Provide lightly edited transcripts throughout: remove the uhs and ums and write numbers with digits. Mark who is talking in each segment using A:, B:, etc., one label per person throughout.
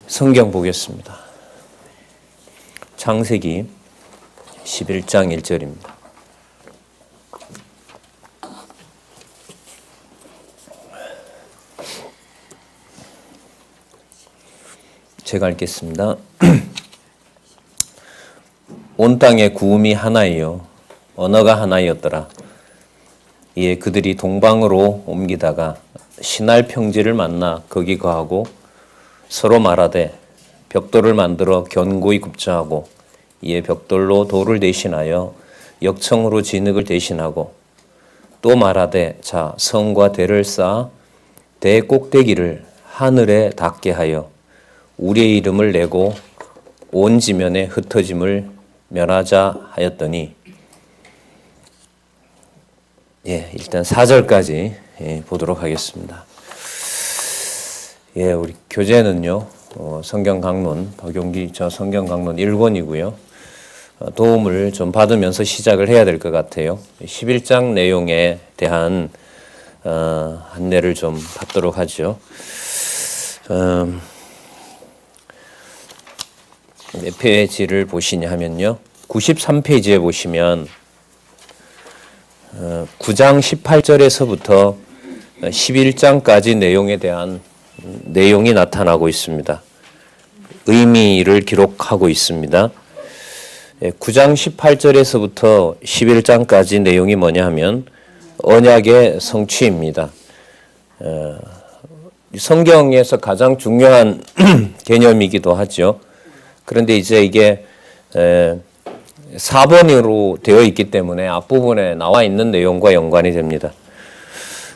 A: 성경 보겠습니다. 창세기 11장 1절입니다. 제가 읽겠습니다. 온 땅에 구음이 하나이요 언어가 하나이었더라. 이에 그들이 동방으로 옮기다가 시날 평지를 만나 거기 거하고 서로 말하되 벽돌을 만들어 견고히 굽자하고 이에 벽돌로 돌을 대신하여 역청으로 진흙을 대신하고 또 말하되 자 성과 대를 쌓아 대 꼭대기를 하늘에 닿게 하여 우리의 이름을 내고 온 지면에 흩어짐을 멸하자 하였더니 일단 4절까지 보도록 하겠습니다. 우리 교재는요 성경 강론 박용기 저 성경 강론 1권이고요. 도움을 좀 받으면서 시작을 해야 될 것 같아요. 11장 내용에 대한 안내를 좀 받도록 하죠. 몇 페이지를 보시냐 하면요. 93페이지에 보시면 9장 18절에서부터 11장까지 내용에 대한 내용이 나타나고 있습니다. 의미를 기록하고 있습니다. 9장 18절에서부터 11장까지 내용이 뭐냐 하면 언약의 성취입니다. 성경에서 가장 중요한 개념이기도 하죠. 그런데 이제 이게 4번으로 되어 있기 때문에 앞부분에 나와 있는 내용과 연관이 됩니다.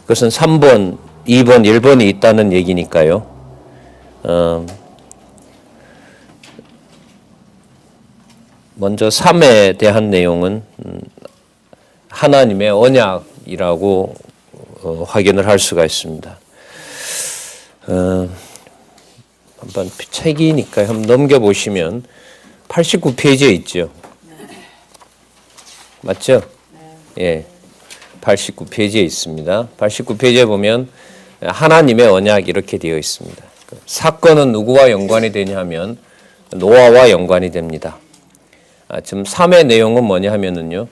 A: 그것은 3번, 2번, 1번이 있다는 얘기니까요. 먼저 3에 대한 내용은 하나님의 언약이라고 확인을 할 수가 있습니다. 한번 책이니까 한번 넘겨보시면 89페이지에 있죠. 맞죠? 예, 89페이지에 있습니다. 89페이지에 보면 하나님의 언약 이렇게 되어 있습니다. 사건은 누구와 연관이 되냐 하면 노아와 연관이 됩니다. 지금 3의 내용은 뭐냐 하면은요,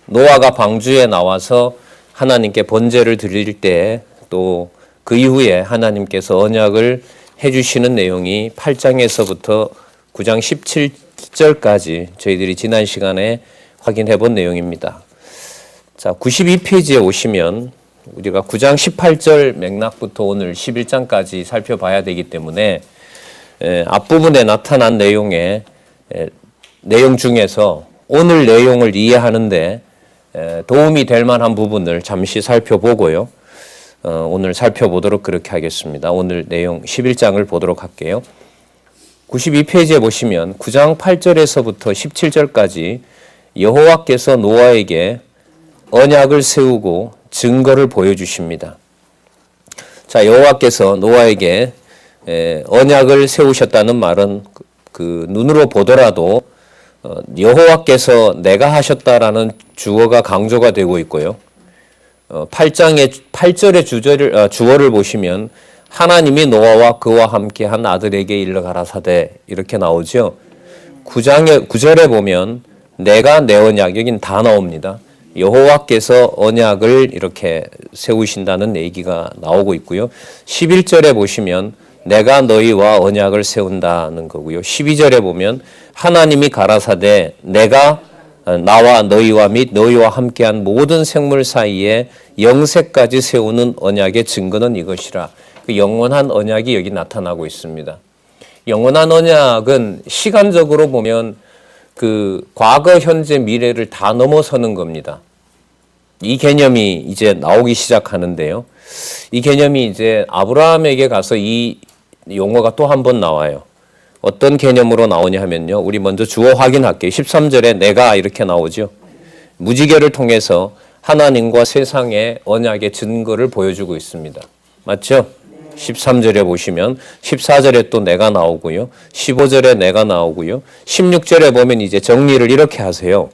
A: 노아가 방주에 나와서 하나님께 번제를 드릴 때 또 그 이후에 하나님께서 언약을 해주시는 내용이 8장에서부터 9장 17절까지 저희들이 지난 시간에 확인해 본 내용입니다. 자, 92페이지에 오시면 우리가 9장 18절 맥락부터 오늘 11장까지 살펴봐야 되기 때문에 앞부분에 나타난 내용 중에서 오늘 내용을 이해하는데 도움이 될 만한 부분을 잠시 살펴보고요. 오늘 살펴보도록 그렇게 하겠습니다. 오늘 내용 11장을 보도록 할게요. 92페이지에 보시면 9장 8절에서부터 17절까지 여호와께서 노아에게 언약을 세우고 증거를 보여주십니다. 자, 여호와께서 노아에게 언약을 세우셨다는 말은 그 눈으로 보더라도 여호와께서 내가 하셨다라는 주어가 강조가 되고 있고요. 8장의 8절의 주어를 보시면 하나님이 노아와 그와 함께 한 아들에게 일러 가라사대 이렇게 나오죠. 9절에 보면 내가 내 언약, 여긴 다 나옵니다. 여호와께서 언약을 이렇게 세우신다는 얘기가 나오고 있고요. 11절에 보시면 내가 너희와 언약을 세운다는 거고요. 12절에 보면 하나님이 가라사대 내가 나와 너희와 및 너희와 함께한 모든 생물 사이에 영세까지 세우는 언약의 증거는 이것이라. 그 영원한 언약이 여기 나타나고 있습니다. 영원한 언약은 시간적으로 보면 그 과거, 현재, 미래를 다 넘어서는 겁니다. 이 개념이 이제 나오기 시작하는데요. 이 개념이 이제 아브라함에게 가서 이 용어가 또 한 번 나와요. 어떤 개념으로 나오냐 하면요. 우리 먼저 주어 확인할게요. 13절에 내가 이렇게 나오죠. 무지개를 통해서 하나님과 세상의 언약의 증거를 보여주고 있습니다. 맞죠? 13절에 보시면 14절에 또 내가 나오고요. 15절에 내가 나오고요. 16절에 보면 이제 정리를 이렇게 하세요.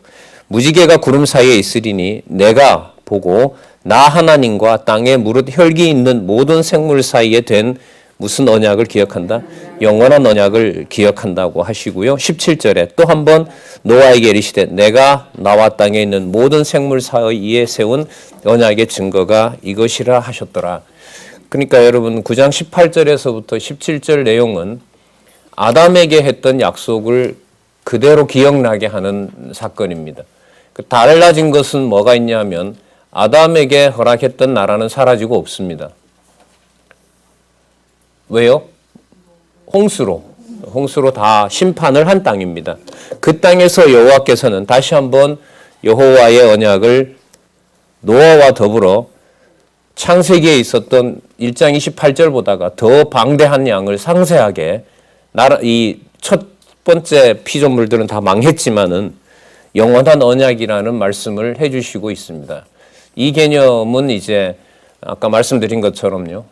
A: 무지개가 구름 사이에 있으리니 내가 보고 나 하나님과 땅에 무릇 혈기 있는 모든 생물 사이에 된 무슨 언약을 기억한다? 영원한 언약을 기억한다고 하시고요. 17절에 또 한 번 노아에게 이르시되 내가 나와 땅에 있는 모든 생물 사이에 세운 언약의 증거가 이것이라 하셨더라. 그러니까 여러분 9장 18절에서부터 17절 내용은 아담에게 했던 약속을 그대로 기억나게 하는 사건입니다. 달라진 것은 뭐가 있냐면 아담에게 허락했던 나라는 사라지고 없습니다. 왜요? 홍수로 다 심판을 한 땅입니다. 그 땅에서 여호와께서는 다시 한번 여호와의 언약을 노아와 더불어 창세기에 있었던 1장 28절보다가 더 방대한 양을 상세하게 이 첫 번째 피조물들은 다 망했지만은 영원한 언약이라는 말씀을 해주시고 있습니다. 이 개념은 이제 아까 말씀드린 것처럼요.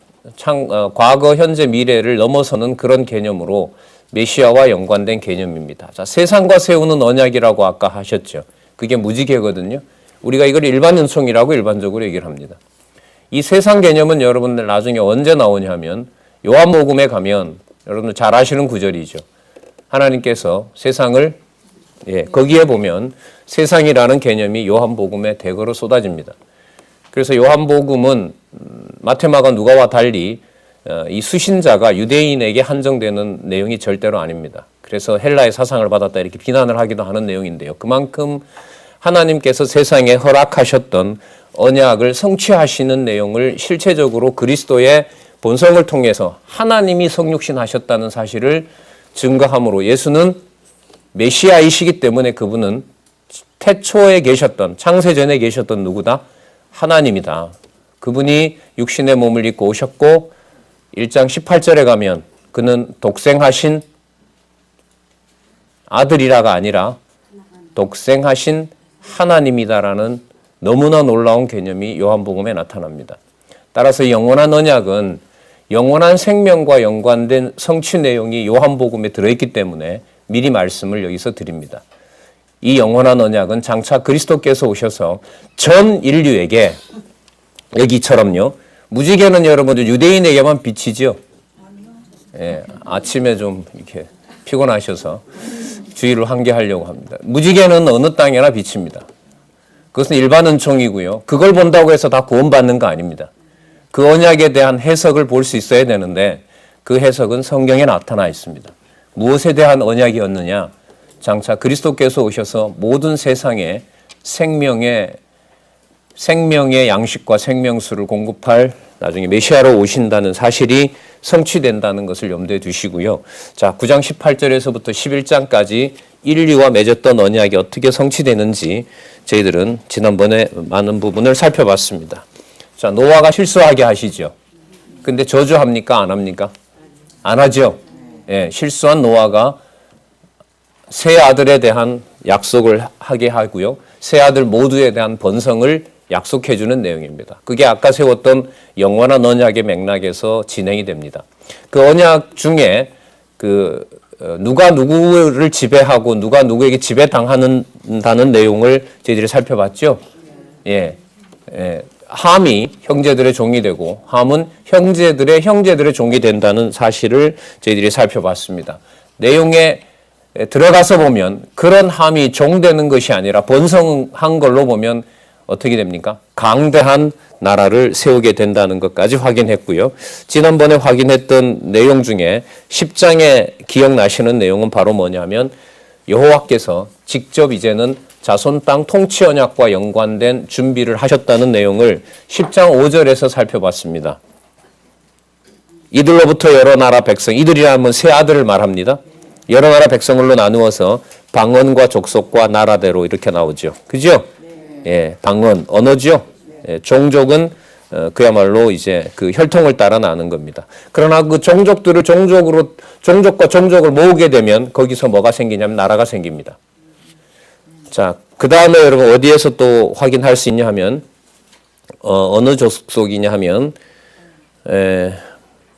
A: 과거, 현재, 미래를 넘어서는 그런 개념으로 메시아와 연관된 개념입니다. 자, 세상과 세우는 언약이라고 아까 하셨죠. 그게 무지개거든요. 우리가 이걸 일반 은총이라고 일반적으로 얘기를 합니다. 이 세상 개념은 여러분들 나중에 언제 나오냐면 요한복음에 가면 여러분들 잘 아시는 구절이죠. 하나님께서 세상을 거기에 보면 세상이라는 개념이 요한복음에 대거로 쏟아집니다. 그래서 요한복음은 마태마가 누가와 달리 이 수신자가 유대인에게 한정되는 내용이 절대로 아닙니다. 그래서 헬라의 사상을 받았다 이렇게 비난을 하기도 하는 내용인데요. 그만큼 하나님께서 세상에 허락하셨던 언약을 성취하시는 내용을 실체적으로 그리스도의 본성을 통해서 하나님이 성육신하셨다는 사실을 증거함으로 예수는 메시아이시기 때문에 그분은 태초에 계셨던 창세전에 계셨던 누구다? 하나님이다. 그분이 육신의 몸을 입고 오셨고 1장 18절에 가면 그는 독생하신 아들이라가 아니라 독생하신 하나님이다라는 너무나 놀라운 개념이 요한복음에 나타납니다. 따라서 영원한 언약은 영원한 생명과 연관된 성취 내용이 요한복음에 들어있기 때문에 미리 말씀을 여기서 드립니다. 이 영원한 언약은 장차 그리스도께서 오셔서 전 인류에게 여기처럼요. 무지개는 여러분들 유대인에게만 비치죠. 아침에 좀 이렇게 피곤하셔서 주의를 환기하려고 합니다. 무지개는 어느 땅에나 비칩니다. 그것은 일반 은총이고요. 그걸 본다고 해서 다 구원받는 거 아닙니다. 그 언약에 대한 해석을 볼 수 있어야 되는데 그 해석은 성경에 나타나 있습니다. 무엇에 대한 언약이었느냐? 장차 그리스도께서 오셔서 모든 세상에 생명의 양식과 생명수를 공급할 나중에 메시아로 오신다는 사실이 성취된다는 것을 염두에 두시고요. 자, 9장 18절에서부터 11장까지 인류와 맺었던 언약이 어떻게 성취되는지 저희들은 지난번에 많은 부분을 살펴봤습니다. 자, 노아가 실수하게 하시죠. 근데 저주합니까? 안 합니까? 안 하죠. 실수한 노아가 세 아들에 대한 약속을 하게 하고요. 세 아들 모두에 대한 번성을 약속해 주는 내용입니다. 그게 아까 세웠던 영원한 언약의 맥락에서 진행이 됩니다. 그 언약 중에 누가 누구를 지배하고 누가 누구에게 지배당하는다는 내용을 저희들이 살펴봤죠. 함이 형제들의 종이 되고 함은 형제들의 종이 된다는 사실을 저희들이 살펴봤습니다. 내용에 들어가서 보면 그런 함이 종되는 것이 아니라 번성한 걸로 보면 어떻게 됩니까? 강대한 나라를 세우게 된다는 것까지 확인했고요. 지난번에 확인했던 내용 중에 10장에 기억나시는 내용은 바로 뭐냐면 여호와께서 직접 이제는 자손 땅 통치 언약과 연관된 준비를 하셨다는 내용을 10장 5절에서 살펴봤습니다. 이들로부터 여러 나라 백성, 이들이라면 세 아들을 말합니다. 여러 나라 백성으로 나누어서 방언과 족속과 나라대로 이렇게 나오죠. 그죠? 방언, 언어죠. 종족은 그야말로 이제 그 혈통을 따라 나는 겁니다. 그러나 그 종족들을 종족과 종족을 모으게 되면 거기서 뭐가 생기냐면 나라가 생깁니다. 자, 그 다음에 여러분 어디에서 또 확인할 수 있냐 하면 어느 족속이냐 하면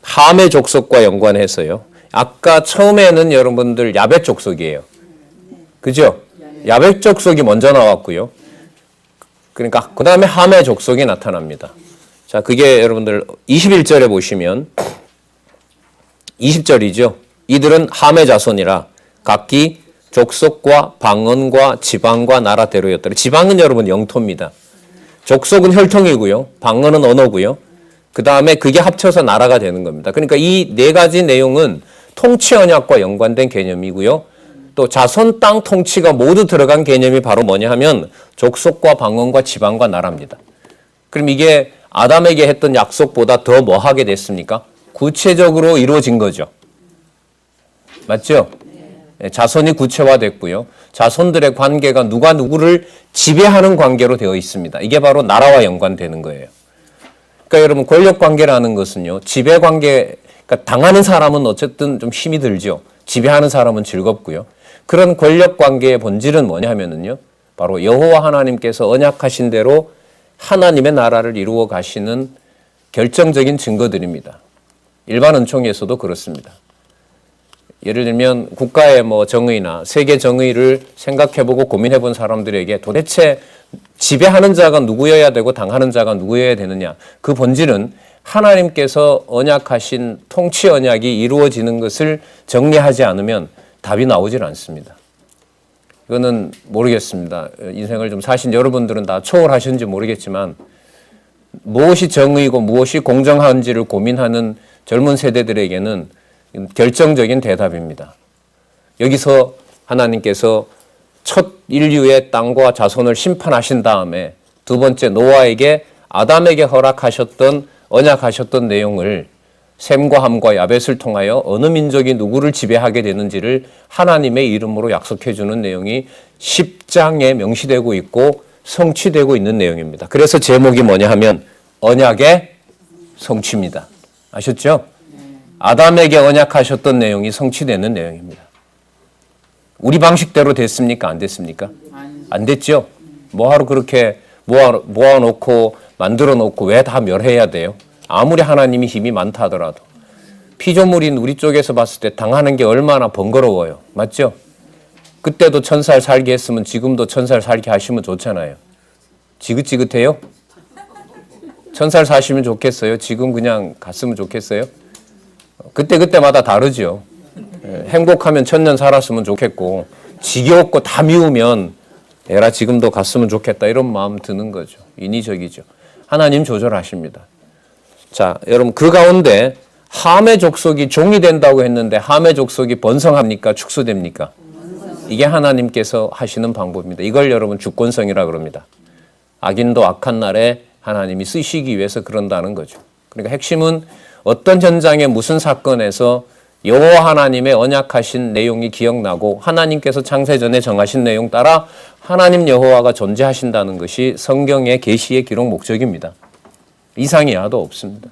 A: 함의 족속과 연관해서요. 아까 처음에는 여러분들 야벳 족속이에요. 그죠? 야벳 족속이 먼저 나왔고요. 그러니까 그 다음에 함의 족속이 나타납니다. 자, 그게 여러분들 21절에 보시면 20절이죠. 이들은 함의 자손이라 각기 족속과 방언과 지방과 나라대로였더라. 지방은 여러분 영토입니다. 족속은 혈통이고요. 방언은 언어고요. 그 다음에 그게 합쳐서 나라가 되는 겁니다. 그러니까 이 네 가지 내용은 통치 언약과 연관된 개념이고요. 또 자손 땅 통치가 모두 들어간 개념이 바로 뭐냐 하면 족속과 방언과 지방과 나라입니다. 그럼 이게 아담에게 했던 약속보다 더 뭐 하게 됐습니까? 구체적으로 이루어진 거죠. 맞죠? 자손이 구체화됐고요. 자손들의 관계가 누가 누구를 지배하는 관계로 되어 있습니다. 이게 바로 나라와 연관되는 거예요. 그러니까 여러분 권력 관계라는 것은요. 지배 관계, 그러니까 당하는 사람은 어쨌든 좀 힘이 들죠. 지배하는 사람은 즐겁고요. 그런 권력 관계의 본질은 뭐냐 하면은요. 바로 여호와 하나님께서 언약하신 대로 하나님의 나라를 이루어 가시는 결정적인 증거들입니다. 일반 은총에서도 그렇습니다. 예를 들면 국가의 뭐 정의나 세계 정의를 생각해보고 고민해본 사람들에게 도대체 지배하는 자가 누구여야 되고 당하는 자가 누구여야 되느냐. 그 본질은 하나님께서 언약하신 통치 언약이 이루어지는 것을 정리하지 않으면 답이 나오질 않습니다. 이거는 모르겠습니다. 인생을 좀 사신 여러분들은 다 초월하셨는지 모르겠지만 무엇이 정의고 무엇이 공정한지를 고민하는 젊은 세대들에게는 결정적인 대답입니다. 여기서 하나님께서 첫 인류의 땅과 자손을 심판하신 다음에 두 번째 노아에게 아담에게 허락하셨던 언약하셨던 내용을 셈과 함과 야벳을 통하여 어느 민족이 누구를 지배하게 되는지를 하나님의 이름으로 약속해 주는 내용이 10장에 명시되고 있고 성취되고 있는 내용입니다. 그래서 제목이 뭐냐 하면 언약의 성취입니다. 아셨죠? 아담에게 언약하셨던 내용이 성취되는 내용입니다. 우리 방식대로 됐습니까? 안 됐습니까? 안 됐죠? 뭐하러 그렇게 모아놓고 만들어놓고 왜 다 멸해야 돼요? 아무리 하나님이 힘이 많다 하더라도 피조물인 우리 쪽에서 봤을 때 당하는 게 얼마나 번거로워요. 맞죠? 그때도 1000살 살게 했으면 지금도 1000살 살게 하시면 좋잖아요. 지긋지긋해요? 1000살 사시면 좋겠어요? 지금 그냥 갔으면 좋겠어요? 그때마다 다르죠. 행복하면 1000년 살았으면 좋겠고 지겹고 다 미우면 에라 지금도 갔으면 좋겠다 이런 마음 드는 거죠. 인위적이죠. 하나님 조절하십니다. 자, 여러분 그 가운데 함의 족속이 종이 된다고 했는데 함의 족속이 번성합니까? 축소됩니까? 이게 하나님께서 하시는 방법입니다. 이걸 여러분 주권성이라 그럽니다. 악인도 악한 날에 하나님이 쓰시기 위해서 그런다는 거죠. 그러니까 핵심은 어떤 현장에 무슨 사건에서 여호와 하나님의 언약하신 내용이 기억나고 하나님께서 창세전에 정하신 내용 따라 하나님 여호와가 존재하신다는 것이 성경의 계시의 기록 목적입니다. 이상이 하나도 없습니다.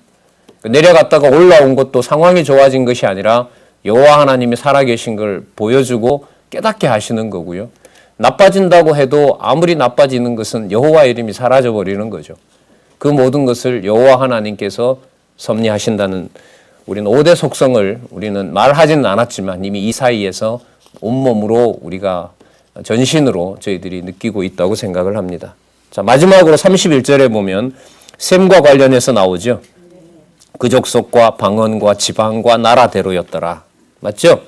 A: 내려갔다가 올라온 것도 상황이 좋아진 것이 아니라 여호와 하나님이 살아계신 걸 보여주고 깨닫게 하시는 거고요. 나빠진다고 해도 아무리 나빠지는 것은 여호와 이름이 사라져버리는 거죠. 그 모든 것을 여호와 하나님께서 섭리하신다는 우리는 5대 속성을 우리는 말하지는 않았지만 이미 이 사이에서 온몸으로 우리가 전신으로 저희들이 느끼고 있다고 생각을 합니다. 자, 마지막으로 31절에 보면 셈과 관련해서 나오죠. 그 족속과 방언과 지방과 나라대로였더라. 맞죠?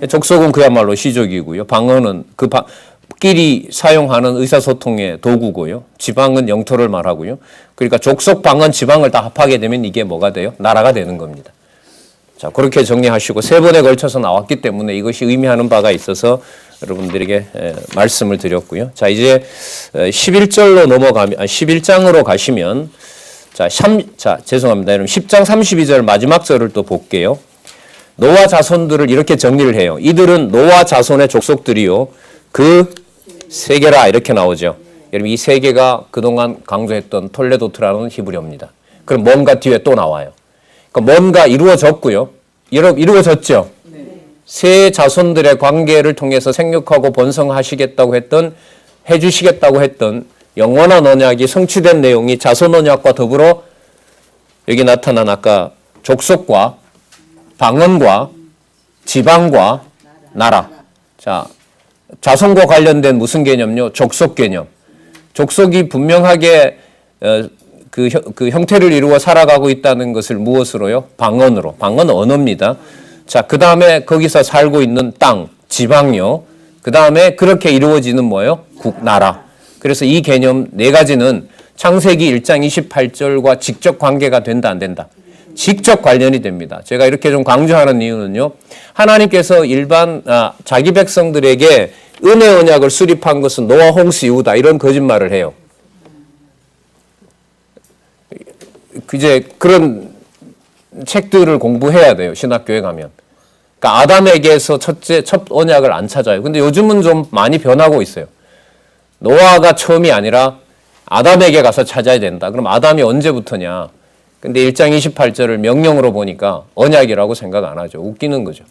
A: 족속은 그야말로 시족이고요. 방언은 끼리 사용하는 의사소통의 도구고요. 지방은 영토를 말하고요. 그러니까 족속, 방언, 지방을 다 합하게 되면 이게 뭐가 돼요? 나라가 되는 겁니다. 자, 그렇게 정리하시고 세 번에 걸쳐서 나왔기 때문에 이것이 의미하는 바가 있어서 여러분들에게 말씀을 드렸고요. 자, 이제 11절로 넘어가면 11장으로 가시면 죄송합니다. 여러분 10장 32절 마지막 절을 또 볼게요. 노아 자손들을 이렇게 정리를 해요. 이들은 노아 자손의 족속들이요. 그 세계라 이렇게 나오죠. 여러분 이 세계가 그동안 강조했던 톨레도트라는 히브리어입니다. 그럼 뭔가 뒤에 또 나와요. 그러니까 뭔가 이루어졌고요. 이루어졌죠. 세 자손들의 관계를 통해서 생육하고 번성하시겠다고 해주시겠다고 했던 영원한 언약이 성취된 내용이 자손 언약과 더불어 여기 나타난 아까 족속과 방언과 지방과 나라. 자, 자손과 관련된 무슨 개념요? 족속 개념. 족속이 분명하게 그 형태를 이루어 살아가고 있다는 것을 무엇으로요? 방언으로. 방언은 언어입니다. 자, 그 다음에 거기서 살고 있는 땅, 지방요. 그 다음에 그렇게 이루어지는 뭐예요? 나라. 그래서 이 개념 네 가지는 창세기 1장 28절과 직접 관계가 된다, 안 된다? 직접 관련이 됩니다. 제가 이렇게 좀 강조하는 이유는요. 하나님께서 자기 백성들에게 은혜 언약을 수립한 것은 노아 홍수 이후다. 이런 거짓말을 해요. 이제 그런 책들을 공부해야 돼요. 신학교에 가면. 그러니까 아담에게서 첫 언약을 안 찾아요. 근데 요즘은 좀 많이 변하고 있어요. 노아가 처음이 아니라 아담에게 가서 찾아야 된다. 그럼 아담이 언제부터냐? 근데 1장 28절을 명령으로 보니까 언약이라고 생각 안 하죠. 웃기는 거죠.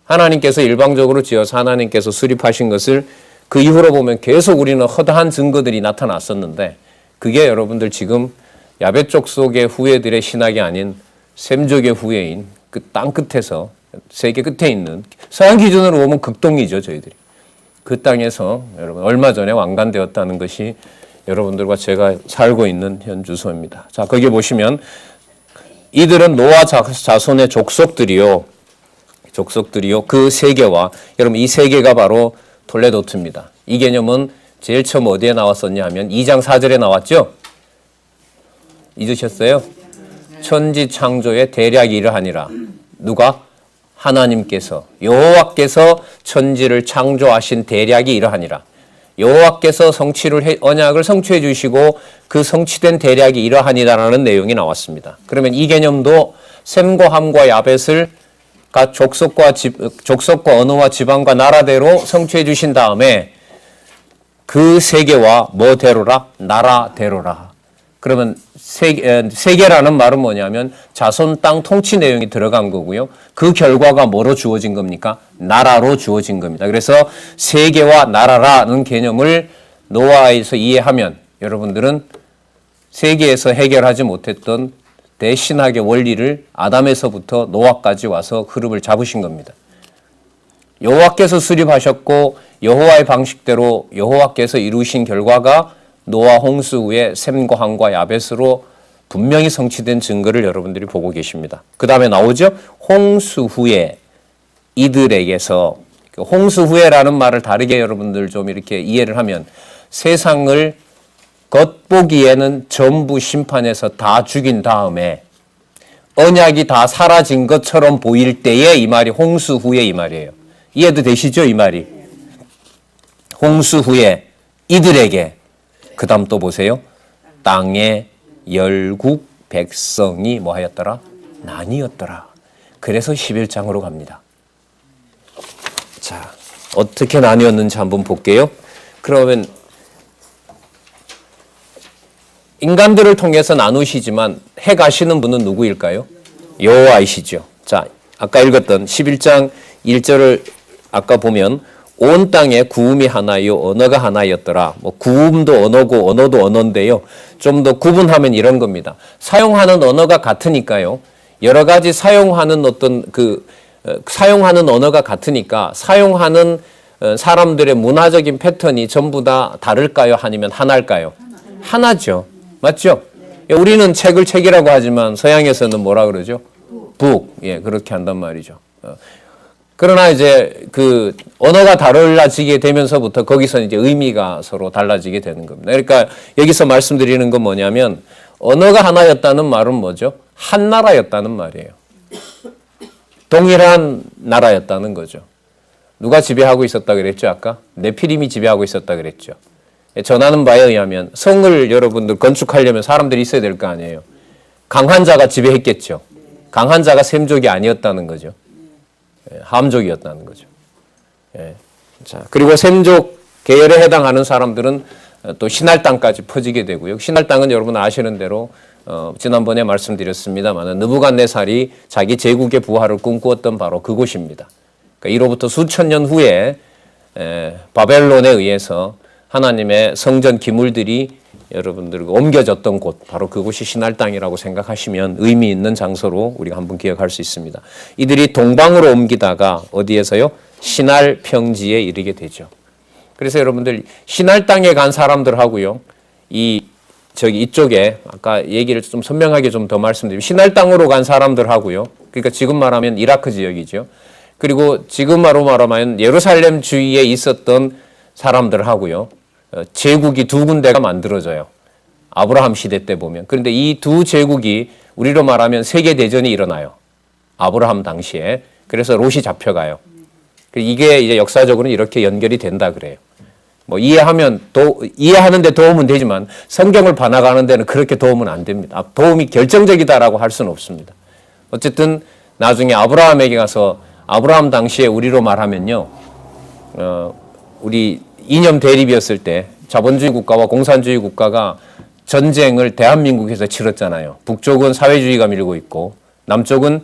A: 하나님께서 일방적으로 지어서 하나님께서 수립하신 것을 그 이후로 보면 계속 우리는 허다한 증거들이 나타났었는데 그게 여러분들 지금 야벳 족속의 후예들의 신학이 아닌 셈족의 후예인 그 땅 끝에서 세계 끝에 있는 서양 기준으로 보면 극동이죠. 저희들이. 그 땅에서 여러분 얼마 전에 왕관되었다는 것이 여러분들과 제가 살고 있는 현 주소입니다. 자, 거기 보시면 이들은 노아 자손의 족속들이요. 그 세계와 여러분 이 세계가 바로 톨레도트입니다. 이 개념은 제일 처음 어디에 나왔었냐 하면 2장 4절에 나왔죠. 잊으셨어요? 천지 창조의 대략이 이러하니라. 누가? 하나님께서 여호와께서 천지를 창조하신 대략이 이러하니라. 여호와께서 언약을 성취해 주시고 그 성취된 대략이 이러하니라라는 내용이 나왔습니다. 그러면 이 개념도 셈과 함과 야벳을 각 족속과 언어와 지방과 나라대로 성취해 주신 다음에 그 세계와 뭐대로라? 나라대로라. 그러면 세계라는 말은 뭐냐면 자손 땅 통치 내용이 들어간 거고요. 그 결과가 뭐로 주어진 겁니까? 나라로 주어진 겁니다. 그래서 세계와 나라라는 개념을 노아에서 이해하면 여러분들은 세계에서 해결하지 못했던 대신학의 원리를 아담에서부터 노아까지 와서 흐름을 잡으신 겁니다. 여호와께서 수립하셨고 여호와의 방식대로 여호와께서 이루신 결과가 노아 홍수 후에 셈과 함과 야벳으로 분명히 성취된 증거를 여러분들이 보고 계십니다. 그 다음에 나오죠. 홍수 후에 이들에게서 홍수 후에라는 말을 다르게 여러분들 좀 이렇게 이해를 하면 세상을 겉보기에는 전부 심판해서 다 죽인 다음에 언약이 다 사라진 것처럼 보일 때에 이 말이 홍수 후에 이 말이에요. 이해도 되시죠? 이 말이. 홍수 후에 이들에게 그 다음 또 보세요. 땅의 열국 백성이 뭐 하였더라? 나뉘었더라. 그래서 11장으로 갑니다. 자, 어떻게 나뉘었는지 한번 볼게요. 그러면 인간들을 통해서 나누시지만 해 가시는 분은 누구일까요? 여호와이시죠. 자, 아까 읽었던 11장 1절을 아까 보면 온 땅에 구음이 하나요 언어가 하나였더라. 뭐 구음도 언어고 언어도 언어인데요. 좀 더 구분하면 이런 겁니다. 사용하는 언어가 같으니까요. 여러 가지 사용하는 사용하는 언어가 같으니까 사용하는 사람들의 문화적인 패턴이 전부 다 다를까요? 아니면 하나일까요? 하나죠. 맞죠? 우리는 책이라고 하지만 서양에서는 뭐라 그러죠? 북. 예, 그렇게 한단 말이죠. 그러나 이제 그 언어가 달라지게 되면서부터 거기서 이제 의미가 서로 달라지게 되는 겁니다. 그러니까 여기서 말씀드리는 건 뭐냐면 언어가 하나였다는 말은 뭐죠? 한 나라였다는 말이에요. 동일한 나라였다는 거죠. 누가 지배하고 있었다 그랬죠? 아까 네피림이 지배하고 있었다 그랬죠. 전하는 바에 의하면 성을 여러분들 건축하려면 사람들이 있어야 될 거 아니에요. 강한 자가 지배했겠죠. 강한 자가 셈족이 아니었다는 거죠. 함족이었다는 거죠. 자, 그리고 셈족 계열에 해당하는 사람들은 또 신할 땅까지 퍼지게 되고요. 신할 땅은 여러분 아시는 대로 지난번에 말씀드렸습니다만 느부갓네살이 자기 제국의 부활을 꿈꾸었던 바로 그곳입니다. 그러니까 이로부터 수천 년 후에 바벨론에 의해서 하나님의 성전 기물들이 여러분들 옮겨졌던 곳, 바로 그곳이 신할 땅이라고 생각하시면 의미 있는 장소로 우리가 한번 기억할 수 있습니다. 이들이 동방으로 옮기다가 어디에서요? 신할 평지에 이르게 되죠. 그래서 여러분들 신할 땅에 간 사람들하고요, 이쪽에 아까 얘기를 좀 선명하게 좀 더 말씀드리면 신할 땅으로 간 사람들하고요, 그러니까 지금 말하면 이라크 지역이죠. 그리고 지금으로 말하면 예루살렘 주위에 있었던 사람들하고요. 제국이 두 군데가 만들어져요. 아브라함 시대 때 보면. 그런데 이 두 제국이 우리로 말하면 세계대전이 일어나요. 아브라함 당시에. 그래서 롯이 잡혀가요. 이게 이제 역사적으로는 이렇게 연결이 된다 그래요. 뭐 이해하는데 도움은 되지만 성경을 봐나가는 데는 그렇게 도움은 안 됩니다. 도움이 결정적이다라고 할 수는 없습니다. 어쨌든 나중에 아브라함에게 가서 아브라함 당시에 우리로 말하면요, 우리 이념 대립이었을 때 자본주의 국가와 공산주의 국가가 전쟁을 대한민국에서 치렀잖아요. 북쪽은 사회주의가 밀고 있고 남쪽은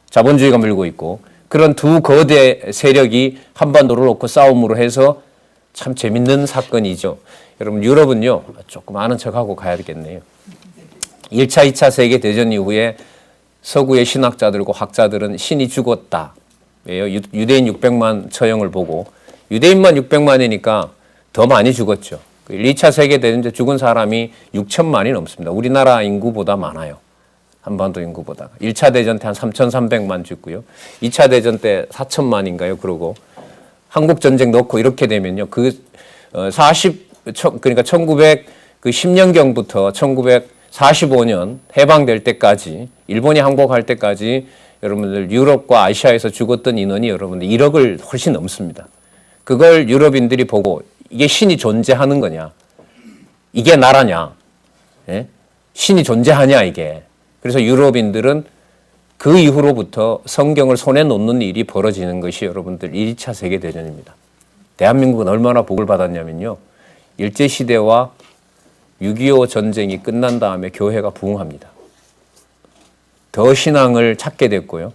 A: 자본주의가 밀고 있고 그런 두 거대 세력이 한반도를 놓고 싸움으로 해서 참 재밌는 사건이죠. 여러분 유럽은요 조금 아는 척하고 가야 되겠네요. 1차, 2차 세계대전 이후에 서구의 신학자들과 학자들은 신이 죽었다. 유대인 600만 처형을 보고 유대인만 600만이니까 더 많이 죽었죠. 2차 세계대전 때 죽은 사람이 6천만이 넘습니다. 우리나라 인구보다 많아요. 한반도 인구보다. 1차 대전 때 한 3,300만 죽고요. 2차 대전 때 4천만인가요? 그러고 한국 전쟁 넣고 이렇게 되면요. 그러니까 1910년경부터 1945년 해방될 때까지 일본이 항복할 때까지 여러분들 유럽과 아시아에서 죽었던 인원이 여러분들 1억을 훨씬 넘습니다. 그걸 유럽인들이 보고 이게 신이 존재하는 거냐? 이게 나라냐? 예? 신이 존재하냐 이게? 그래서 유럽인들은 그 이후로부터 성경을 손에 놓는 일이 벌어지는 것이 여러분들 1차 세계대전입니다. 대한민국은 얼마나 복을 받았냐면요. 일제시대와 6.25 전쟁이 끝난 다음에 교회가 부흥합니다. 더 신앙을 찾게 됐고요.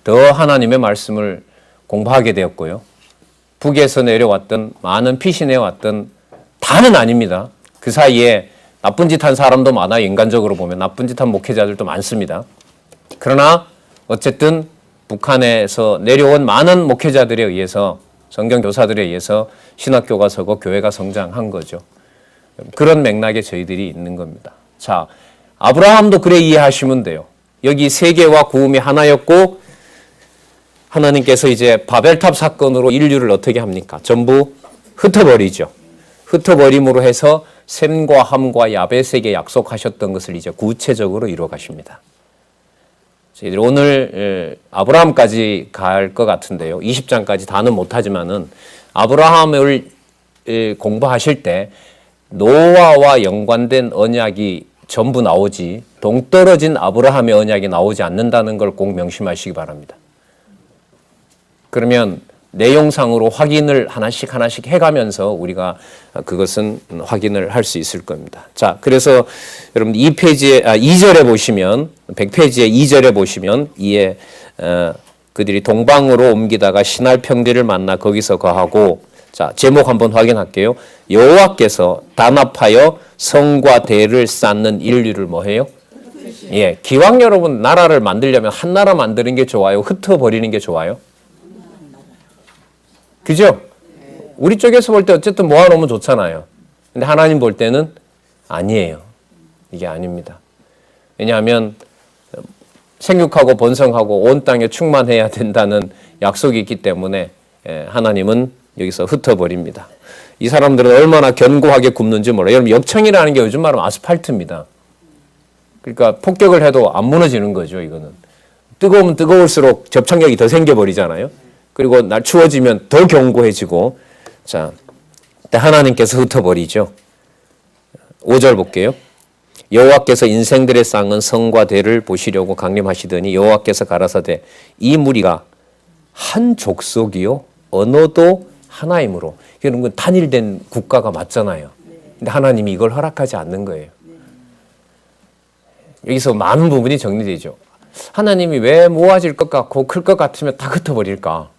A: 더 하나님의 말씀을 공부하게 되었고요. 북에서 내려왔던 많은 피신해왔던 다는 아닙니다. 그 사이에 나쁜 짓 한 사람도 많아요. 인간적으로 보면 나쁜 짓 한 목회자들도 많습니다. 그러나 어쨌든 북한에서 내려온 많은 목회자들에 의해서 성경 교사들에 의해서 신학교가 서고 교회가 성장한 거죠. 그런 맥락에 저희들이 있는 겁니다. 자, 아브라함도 그래 이해하시면 돼요. 여기 세계와 구음이 하나였고 하나님께서 이제 바벨탑 사건으로 인류를 어떻게 합니까? 전부 흩어버리죠. 흩어버림으로 해서 셈과 함과 야벳에게 약속하셨던 것을 이제 구체적으로 이루어 가십니다. 저희들이 오늘 아브라함까지 갈 것 같은데요. 20장까지 다는 못하지만은 아브라함을 공부하실 때 노아와 연관된 언약이 전부 나오지 동떨어진 아브라함의 언약이 나오지 않는다는 걸 꼭 명심하시기 바랍니다. 그러면 내용상으로 확인을 하나씩 해가면서 우리가 그것은 확인을 할 수 있을 겁니다. 자, 그래서 여러분 2절에 보시면 100페이지에 2절에 보시면 이에 그들이 동방으로 옮기다가 신할 평대를 만나 거기서 거하고 자, 제목 한번 확인할게요. 여호와께서 단합하여 성과 대를 쌓는 인류를 뭐해요? 예, 기왕 여러분 나라를 만들려면 한 나라 만드는 게 좋아요? 흩어버리는 게 좋아요? 그죠? 우리 쪽에서 볼 때 어쨌든 모아놓으면 좋잖아요. 근데 하나님 볼 때는 아니에요. 이게 아닙니다. 왜냐하면 생육하고 번성하고 온 땅에 충만해야 된다는 약속이 있기 때문에 하나님은 여기서 흩어버립니다. 이 사람들은 얼마나 견고하게 굽는지 몰라요. 여러분 역청이라는 게 요즘 말하면 아스팔트입니다. 그러니까 폭격을 해도 안 무너지는 거죠. 이거는. 뜨거우면 뜨거울수록 접착력이 더 생겨버리잖아요. 그리고 날 추워지면 더 견고해지고 자, 하나님께서 흩어버리죠. 5절 볼게요. 여호와께서 인생들의 쌓은 성과 대를 보시려고 강림하시더니 여호와께서 가라사대 이 무리가 한 족속이요 언어도 하나이므로 이런 건 단일된 국가가 맞잖아요. 근데 하나님이 이걸 허락하지 않는 거예요. 여기서 많은 부분이 정리되죠. 하나님이 왜 모아질 것 같고 클 것 같으면 다 흩어버릴까?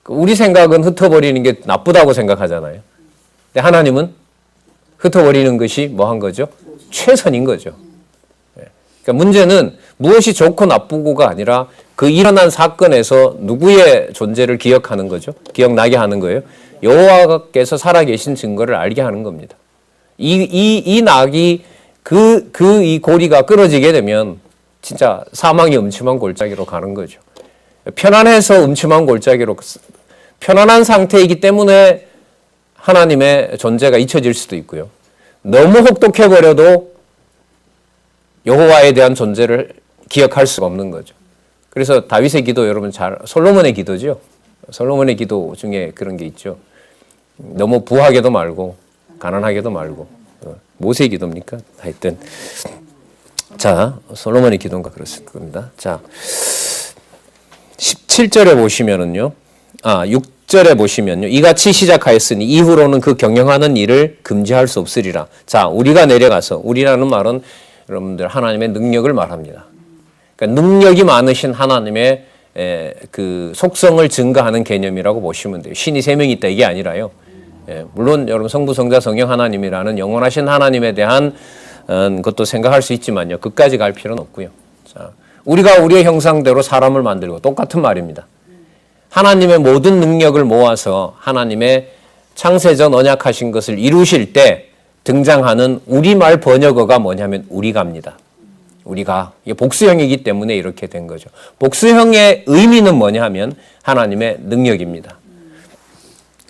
A: 우리 생각은 흩어버리는 게 나쁘다고 생각하잖아요. 근데 하나님은 흩어버리는 것이 뭐 한 거죠? 최선인 거죠. 그러니까 문제는 무엇이 좋고 나쁘고가 아니라 그 일어난 사건에서 누구의 존재를 기억하는 거죠? 기억나게 하는 거예요. 여호와께서 살아계신 증거를 알게 하는 겁니다. 이 낙이 이 고리가 끊어지게 되면 진짜 사망이 음침한 골짜기로 가는 거죠. 편안해서 음침한 골짜기로, 편안한 상태이기 때문에 하나님의 존재가 잊혀질 수도 있고요. 너무 혹독해버려도 여호와에 대한 존재를 기억할 수가 없는 거죠. 그래서 다윗의 기도 여러분 솔로몬의 기도죠. 솔로몬의 기도 중에 그런 게 있죠. 너무 부하게도 말고 가난하게도 말고. 모세의 기도입니까? 하여튼 자, 솔로몬의 기도인가 그랬을 겁니다. 자, 17절에 보시면은요. 6절에 보시면요. 이같이 시작하였으니 이후로는 그 경영하는 일을 금지할 수 없으리라. 자, 우리가 내려가서, 우리라는 말은 여러분들 하나님의 능력을 말합니다. 그러니까 능력이 많으신 하나님의 그 속성을 증가하는 개념이라고 보시면 돼요. 신이 세 명이 있다 이게 아니라요. 물론 여러분 성부, 성자, 성령 하나님이라는 영원하신 하나님에 대한 것도 생각할 수 있지만요. 그까지 갈 필요는 없고요. 자, 우리가 우리의 형상대로 사람을 만들고 똑같은 말입니다. 하나님의 모든 능력을 모아서 하나님의 창세전 언약하신 것을 이루실 때 등장하는 우리말 번역어가 뭐냐면 우리가입니다. 우리가. 이게 복수형이기 때문에 이렇게 된 거죠. 복수형의 의미는 뭐냐 하면 하나님의 능력입니다.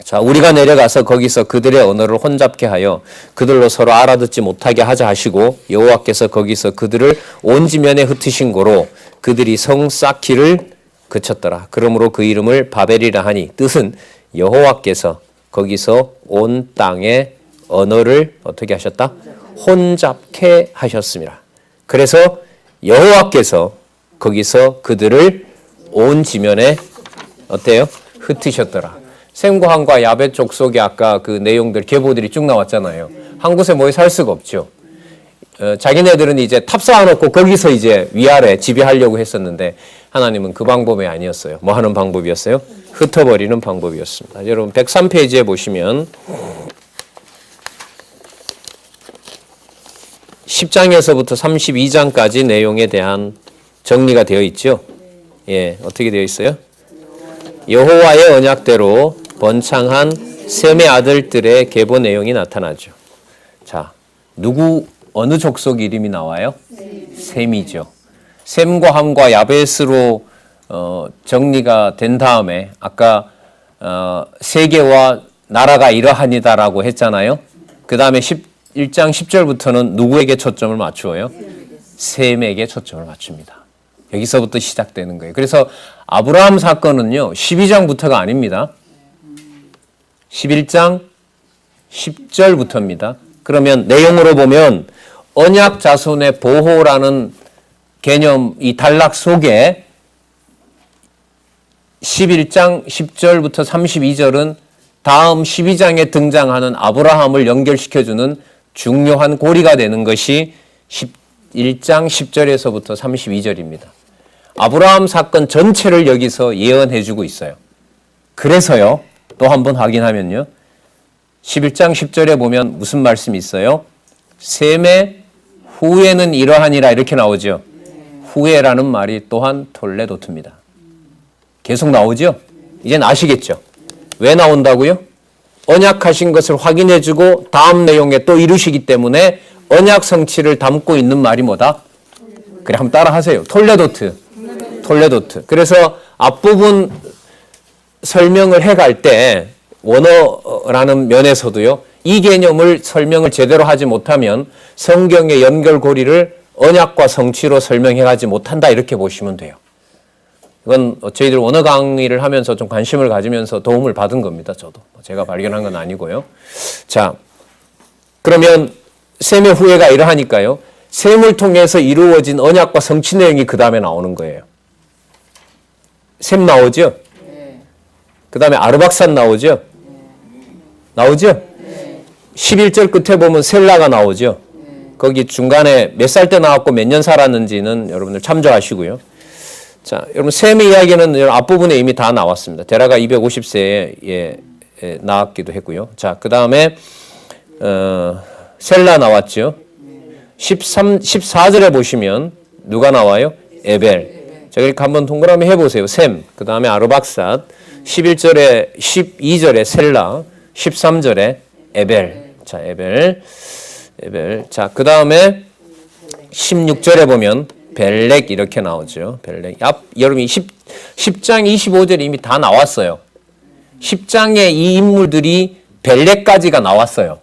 A: 자, 우리가 내려가서 거기서 그들의 언어를 혼잡게 하여 그들로 서로 알아듣지 못하게 하자 하시고 여호와께서 거기서 그들을 온 지면에 흩으신 고로 그들이 성 쌓기를 그쳤더라. 그러므로 그 이름을 바벨이라 하니 뜻은 여호와께서 거기서 온 땅의 언어를 어떻게 하셨다? 혼잡케 하셨습니다. 그래서 여호와께서 거기서 그들을 온 지면에 어때요? 흩으셨더라. 셈과 함과 야벳 족속의 아까 그 내용들 계보들이 쭉 나왔잖아요. 한 곳에 모여 살 수가 없죠. 자기네들은 이제 탑 쌓아놓고 거기서 이제 위아래 지배하려고 했었는데 하나님은 그 방법이 아니었어요. 뭐 하는 방법이었어요? 흩어버리는 방법이었습니다. 여러분 103페이지에 보시면 10장에서부터 32장까지 내용에 대한 정리가 되어 있죠. 예, 어떻게 되어 있어요? 여호와의 언약대로 번창한 셈의 아들들의 계보 내용이 나타나죠. 자, 어느 족속 이름이 나와요? 셈이죠. 셈과 함과 야벳으로 정리가 된 다음에 아까 세계와 나라가 이러하니다라고 했잖아요. 그 다음에 1장 10절부터는 누구에게 초점을 맞추어요? 셈에게 초점을 맞춥니다. 여기서부터 시작되는 거예요. 그래서 아브라함 사건은요. 12장부터가 아닙니다. 11장 10절부터입니다. 그러면 내용으로 보면 언약 자손의 보호라는 개념, 이 단락 속에 11장 10절부터 32절은 다음 12장에 등장하는 아브라함을 연결시켜주는 중요한 고리가 되는 것이 11장 10절에서부터 32절입니다. 아브라함 사건 전체를 여기서 예언해주고 있어요. 그래서요, 또 한번 확인하면요. 11장 10절에 보면 무슨 말씀이 있어요? 셈의 후에는 이러하니라 이렇게 나오죠. 후에라는 말이 또한 톨레도트입니다. 계속 나오죠? 이젠 아시겠죠? 왜 나온다고요? 언약하신 것을 확인해주고 다음 내용에 또 이루시기 때문에 언약 성취를 담고 있는 말이 뭐다? 그래, 한번 따라 하세요. 톨레도트. 그래서 앞부분 설명을 해갈 때 원어라는 면에서도요. 이 개념을 설명을 제대로 하지 못하면 성경의 연결고리를 언약과 성취로 설명해가지 못한다 이렇게 보시면 돼요. 이건 저희들 원어 강의를 하면서 좀 관심을 가지면서 도움을 받은 겁니다. 저도. 제가 발견한 건 아니고요. 자, 그러면 셈의 후예가 이러하니까요. 셈을 통해서 이루어진 언약과 성취 내용이 그 다음에 나오는 거예요. 셈 나오죠? 네. 그 다음에 아르박산 나오죠? 나오죠? 네. 11절 끝에 보면 셀라가 나오죠? 네. 거기 중간에 몇 살 때 나왔고 몇 년 살았는지는 여러분들 참조하시고요. 자, 여러분 셈의 이야기는 앞부분에 이미 다 나왔습니다. 데라가 250세에 나왔기도 했고요. 자, 그 다음에 셀라 나왔죠. 14절에 보시면 누가 나와요? 에벨. 자, 그러니까 한번 동그라미 해보세요. 셈, 그 다음에 아르박삿, 11절에 12절에 셀라, 13절에 에벨. 자, 에벨. 자, 그 다음에 16절에 보면 벨렉 이렇게 나오죠. 벨렉. 여러분이 10장 25절에 이미 다 나왔어요. 10장에 이 인물들이 벨렉까지가 나왔어요.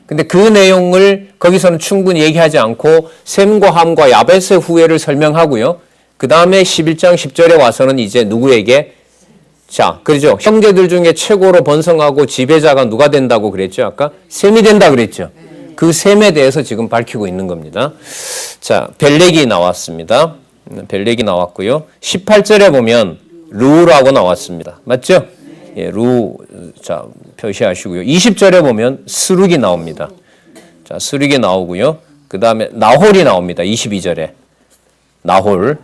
A: 근데 그 내용을 거기서는 충분히 얘기하지 않고 셈과 함과 야벳의 후예를 설명하고요. 그 다음에 11장 10절에 와서는 이제 누구에게? 자, 그렇죠. 형제들 중에 최고로 번성하고 지배자가 누가 된다고 그랬죠? 아까 셈이 된다 그랬죠. 그 셈에 대해서 지금 밝히고 있는 겁니다. 자, 벨렉이 나왔습니다. 벨렉이 나왔고요. 18절에 보면 루라고 나왔습니다. 맞죠? 예, 루, 자, 표시하시고요. 20절에 보면 스룩이 나옵니다. 자, 스룩이 나오고요. 그 다음에 나홀이 나옵니다. 22절에. 나홀.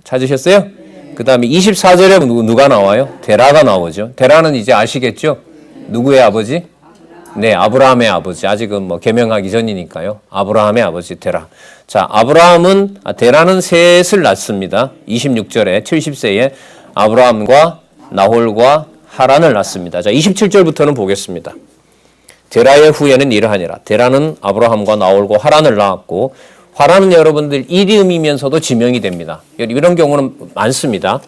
A: 찾으셨어요? 그 다음에 24절에 누가 나와요? 데라가 나오죠. 데라는 이제 아시겠죠? 누구의 아버지? 네, 아브라함의 아버지. 아직은 뭐 개명하기 전이니까요. 아브라함의 아버지 데라. 자, 데라는 셋을 낳습니다. 26절에 70세에 아브라함과 나홀과 하란을 낳습니다. 자, 27절부터는 보겠습니다. 데라의 후예는 이러하니라. 데라는 아브라함과 나홀과 하란을 낳았고, 하란은 여러분들 이름이면서도 지명이 됩니다. 이런 경우는 많습니다.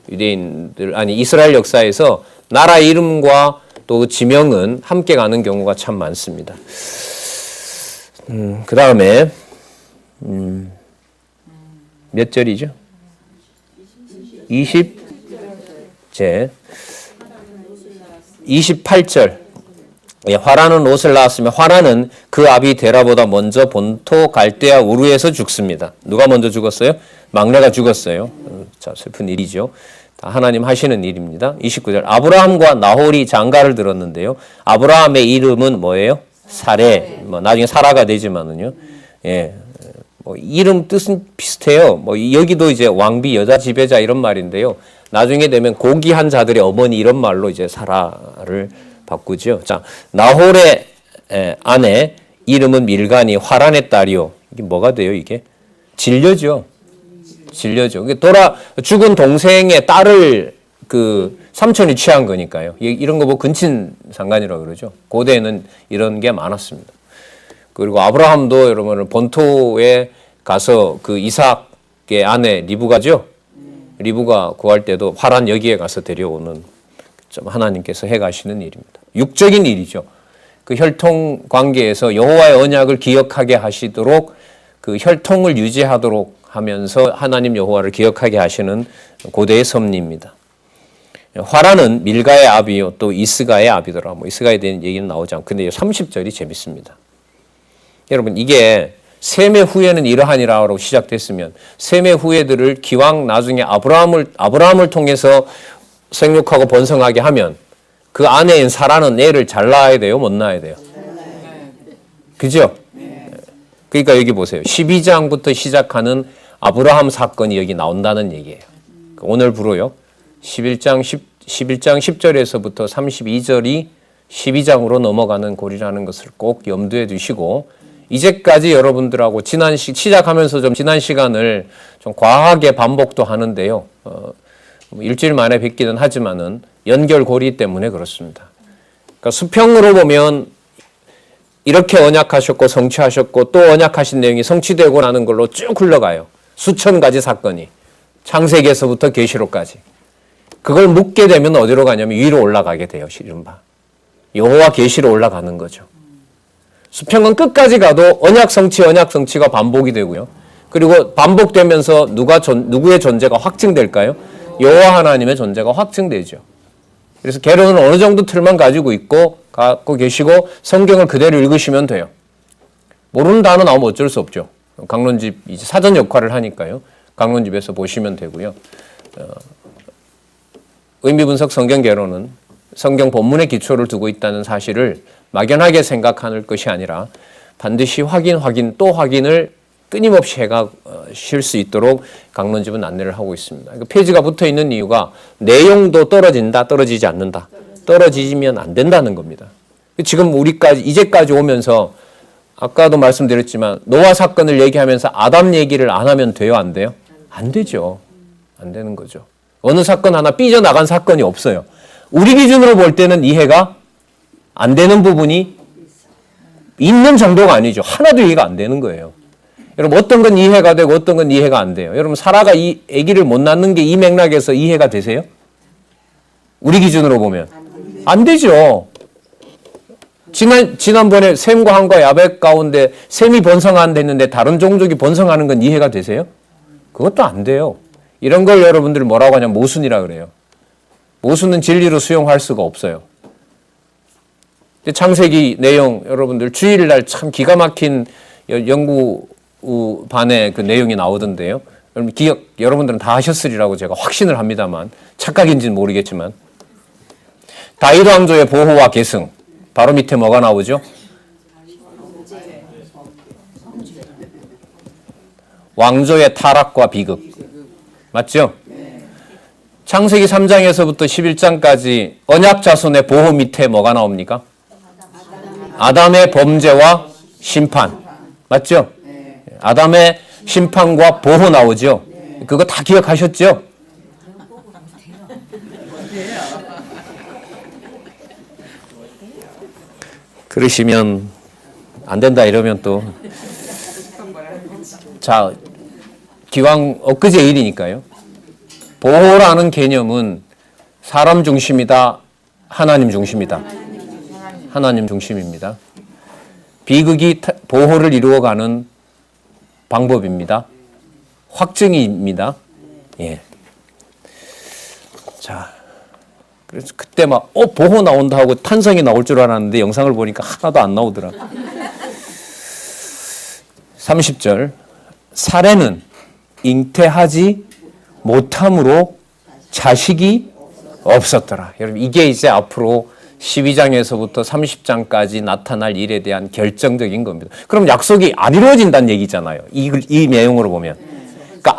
A: 이스라엘 역사에서 나라 이름과 또 지명은 함께 가는 경우가 참 많습니다. 그 다음에 몇 절이죠? 28절. 화란은 롯을 낳았으며 화란은 그 아비 데라보다 먼저 본토 갈대아 우르에서 죽습니다. 누가 먼저 죽었어요? 막내가 죽었어요. 자, 슬픈 일이죠. 다 하나님 하시는 일입니다. 29절. 아브라함과 나홀이 장가를 들었는데요. 아브라함의 이름은 뭐예요? 사레. 나중에 사라가 되지만은요. 예. 이름 뜻은 비슷해요. 여기도 이제 왕비 여자 지배자 이런 말인데요. 나중에 되면 고귀한 자들의 어머니 이런 말로 이제 사라를 바꾸죠. 자, 나홀의 아내 이름은 밀가니 화란의 딸이요. 이게 뭐가 돼요, 이게? 진료죠. 진료죠. 죽은 동생의 딸을 그 삼촌이 취한 거니까요. 이런 거 뭐 근친 상간이라고 그러죠. 고대에는 이런 게 많았습니다. 그리고 아브라함도 여러분 본토에 가서 그 이삭의 아내 리브가죠. 리브가 구할 때도 화란 여기에 가서 데려오는 좀 하나님께서 해가시는 일입니다. 육적인 일이죠. 그 혈통 관계에서 여호와의 언약을 기억하게 하시도록 그 혈통을 유지하도록 하면서 하나님 여호와를 기억하게 하시는 고대의 섭리입니다. 화란은 밀가의 아비요 또 이스가의 아비더라. 이스가에 대한 얘기는 나오지 않고 근데 30절이 재밌습니다. 여러분 이게 셈의 후예는 이러하니라고 시작됐으면 셈의 후예들을 기왕 나중에 아브라함을 통해서 생육하고 번성하게 하면 그 아내인 사라는 애를 잘 낳아야 돼요? 못 낳아야 돼요? 그죠? 그러니까 여기 보세요. 12장부터 시작하는 아브라함 사건이 여기 나온다는 얘기예요. 오늘부로요. 11장 10절에서부터 32절이 12장으로 넘어가는 고리라는 것을 꼭 염두에 두시고 이제까지 여러분들하고 시작하면서 좀 지난 시간을 좀 과하게 반복도 하는데요. 일주일 만에 뵙기는 하지만은 연결고리 때문에 그렇습니다. 그러니까 수평으로 보면 이렇게 언약하셨고 성취하셨고 또 언약하신 내용이 성취되고 나는 걸로 쭉 흘러가요. 수천 가지 사건이 창세기에서부터 계시록까지. 그걸 묻게 되면 어디로 가냐면 위로 올라가게 돼요. 이른바 여호와 계시로 올라가는 거죠. 수평은 끝까지 가도 언약 성취가 반복이 되고요. 그리고 반복되면서 누구의 존재가 확증될까요? 여호와 하나님의 존재가 확증되죠. 그래서 개론은 어느 정도 틀만 갖고 계시고 성경을 그대로 읽으시면 돼요. 모르는 단어 나오면 어쩔 수 없죠. 강론집 이제 사전 역할을 하니까요. 강론집에서 보시면 되고요. 의미분석 성경 개론은 성경 본문의 기초를 두고 있다는 사실을 막연하게 생각할 것이 아니라 반드시 확인 또 확인을 끊임없이 해가실 수 있도록 강론집은 안내를 하고 있습니다. 페이지가 붙어 있는 이유가 내용도 떨어지지 않는다. 떨어지면 안 된다는 겁니다. 지금 이제까지 오면서 아까도 말씀드렸지만 노아 사건을 얘기하면서 아담 얘기를 안 하면 돼요, 안 돼요? 안 되죠. 안 되는 거죠. 어느 사건 하나 삐져나간 사건이 없어요. 우리 기준으로 볼 때는 이해가 안 되는 부분이 있는 정도가 아니죠. 하나도 이해가 안 되는 거예요. 여러분 어떤 건 이해가 되고 어떤 건 이해가 안 돼요. 여러분 사라가 이 아기를 못 낳는 게 이 맥락에서 이해가 되세요? 우리 기준으로 보면 안 되죠. 지난번에 셈과 함과 야벳 가운데 셈이 번성한 됐는데 다른 종족이 번성하는 건 이해가 되세요? 그것도 안 돼요. 이런 걸 여러분들 뭐라고 하냐면 모순이라 그래요. 모순은 진리로 수용할 수가 없어요. 창세기 내용 여러분들 주일날 참 기가 막힌 연구반의 그 내용이 나오던데요. 여러분들은 다 하셨으리라고 제가 확신을 합니다만 착각인지는 모르겠지만 다윗 왕조의 보호와 계승 바로 밑에 뭐가 나오죠? 왕조의 타락과 비극 맞죠? 창세기 3장에서부터 11장까지 언약 자손의 보호 밑에 뭐가 나옵니까? 아담의 범죄와 심판 맞죠? 아담의 심판과 보호 나오죠? 그거 다 기억하셨죠? 그러시면 안 된다 이러면 또 자 기왕 엊그제 일이니까요. 보호라는 개념은 사람 중심이다, 하나님 중심이다. 하나님 중심입니다. 비극이 보호를 이루어가는 방법입니다. 확증입니다. 예. 자, 그래서 그때 막 보호 나온다 하고 탄성이 나올 줄 알았는데 영상을 보니까 하나도 안 나오더라. 30절 사례는 잉태하지 못함으로 자식이 없었더라. 여러분 이게 이제 앞으로 12장에서부터 30장까지 나타날 일에 대한 결정적인 겁니다. 그럼 약속이 안 이루어진다는 얘기잖아요. 이 내용으로 보면. 그러니까